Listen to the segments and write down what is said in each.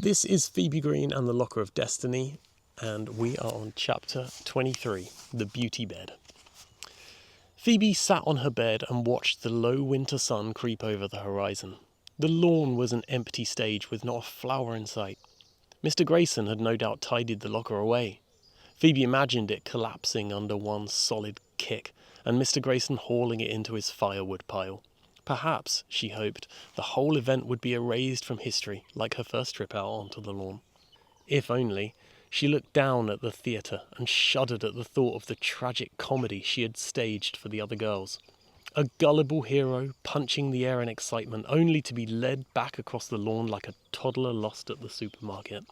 This is Phoebe Green and the Locker of Destiny, and we are on chapter 23, The Beauty Bed. Phoebe sat on her bed and watched the low winter sun creep over the horizon. The lawn was an empty stage with not a flower in sight. Mr. Grayson had no doubt tidied the locker away. Phoebe imagined it collapsing under one solid kick, and Mr. Grayson hauling it into his firewood pile. Perhaps, she hoped, the whole event would be erased from history, like her first trip out onto the lawn. If only. She looked down at the theatre and shuddered at the thought of the tragic comedy she had staged for the other girls. A gullible hero punching the air in excitement, only to be led back across the lawn like a toddler lost at the supermarket.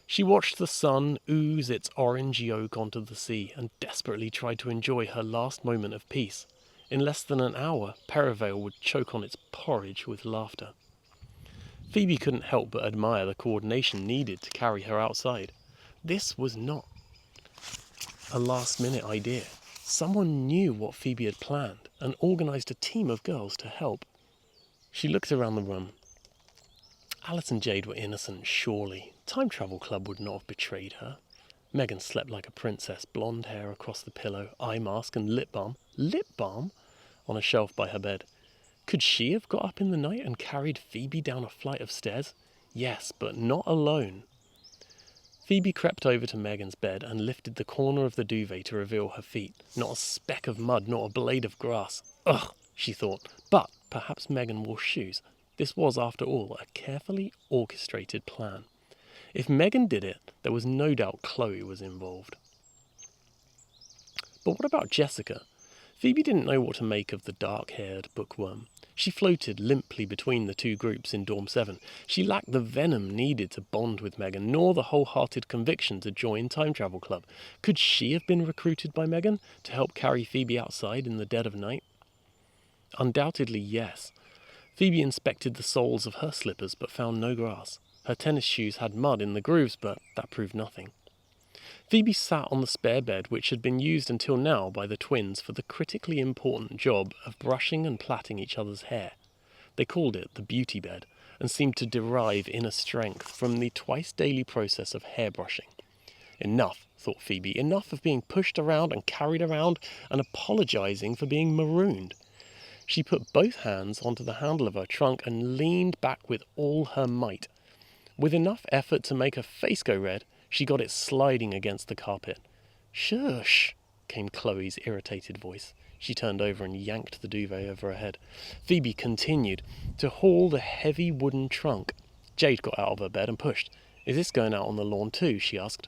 She watched the sun ooze its orange yolk onto the sea and desperately tried to enjoy her last moment of peace. In less than an hour, Perivale would choke on its porridge with laughter. Phoebe couldn't help but admire the coordination needed to carry her outside. This was not a last-minute idea. Someone knew what Phoebe had planned and organised a team of girls to help. She looked around the room. Alice and Jade were innocent, surely. Time Travel Club would not have betrayed her. Megan slept like a princess, blonde hair across the pillow, eye mask and lip balm. Lip balm? On a shelf by her bed. Could she have got up in the night and carried Phoebe down a flight of stairs? Yes, but not alone. Phoebe crept over to Megan's bed and lifted the corner of the duvet to reveal her feet. Not a speck of mud, not a blade of grass. Ugh, she thought. But perhaps Megan wore shoes. This was, after all, a carefully orchestrated plan. If Megan did it, there was no doubt Chloe was involved. But what about Jessica? Phoebe didn't know what to make of the dark-haired bookworm. She floated limply between the two groups in Dorm 7. She lacked the venom needed to bond with Megan, nor the wholehearted conviction to join Time Travel Club. Could she have been recruited by Megan to help carry Phoebe outside in the dead of night? Undoubtedly, yes. Phoebe inspected the soles of her slippers, but found no grass. Her tennis shoes had mud in the grooves, but that proved nothing. Phoebe sat on the spare bed, which had been used until now by the twins for the critically important job of brushing and plaiting each other's hair. They called it the beauty bed, and seemed to derive inner strength from the twice-daily process of hair brushing. Enough, thought Phoebe, enough of being pushed around and carried around and apologising for being marooned. She put both hands onto the handle of her trunk and leaned back with all her might. With enough effort to make her face go red, she got it sliding against the carpet. "Shush," came Chloe's irritated voice. She turned over and yanked the duvet over her head. Phoebe continued to haul the heavy wooden trunk. Jade got out of her bed and pushed. "Is this going out on the lawn too?" she asked.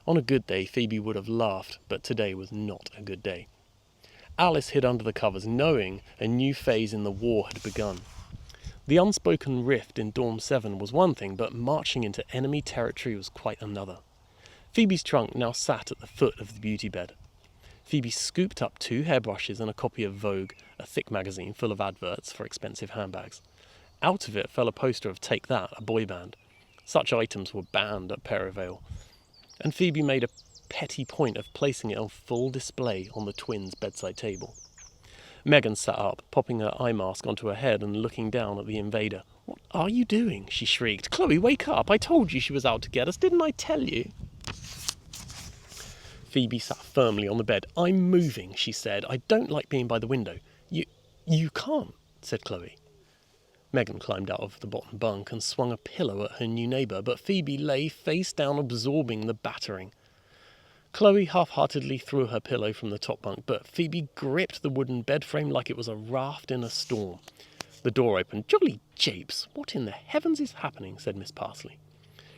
On a good day, Phoebe would have laughed, but today was not a good day. Alice hid under the covers, knowing a new phase in the war had begun. The unspoken rift in Dorm 7 was one thing, but marching into enemy territory was quite another. Phoebe's trunk now sat at the foot of the beauty bed. Phoebe scooped up 2 hairbrushes and a copy of Vogue, a thick magazine full of adverts for expensive handbags. Out of it fell a poster of Take That, a boy band. Such items were banned at Perivale, and Phoebe made a petty point of placing it on full display on the twins' bedside table. Megan sat up, popping her eye mask onto her head and looking down at the invader. "What are you doing?" she shrieked. "Chloe, wake up! I told you she was out to get us. Didn't I tell you?" Phoebe sat firmly on the bed. "I'm moving," she said. "I don't like being by the window." You can't," said Chloe. Megan climbed out of the bottom bunk and swung a pillow at her new neighbour, but Phoebe lay face down, absorbing the battering. Chloe half-heartedly threw her pillow from the top bunk, but Phoebe gripped the wooden bed frame like it was a raft in a storm. The door opened. "Jolly japes! What in the heavens is happening?" said Miss Parsley.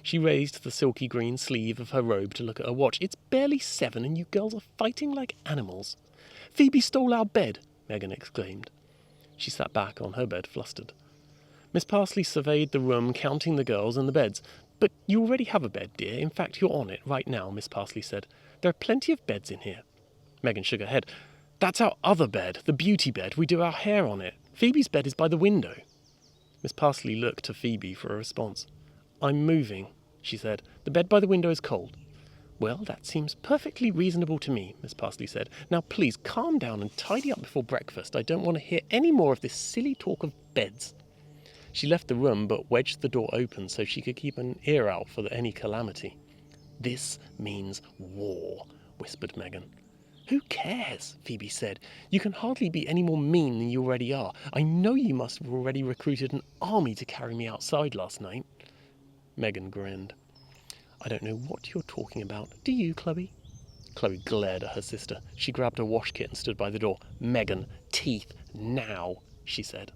She raised the silky green sleeve of her robe to look at her watch. "It's barely 7 and you girls are fighting like animals." "Phoebe stole our bed!" Megan exclaimed. She sat back on her bed, flustered. Miss Parsley surveyed the room, counting the girls and the beds. "But you already have a bed, dear. In fact, you're on it right now," Miss Parsley said. "There are plenty of beds in here." Megan shook her head. "That's our other bed, the beauty bed. We do our hair on it. Phoebe's bed is by the window." Miss Parsley looked to Phoebe for a response. "I'm moving," she said. "The bed by the window is cold." "Well, that seems perfectly reasonable to me," Miss Parsley said. "Now please calm down and tidy up before breakfast. I don't want to hear any more of this silly talk of beds." She left the room but wedged the door open so she could keep an ear out for any calamity. "This means war," whispered Megan. "Who cares?" Phoebe said. "You can hardly be any more mean than you already are. I know you must have already recruited an army to carry me outside last night." Megan grinned. "I don't know what you're talking about. Do you, Chloe?" Chloe glared at her sister. She grabbed her wash kit and stood by the door. "Megan, teeth, now," she said.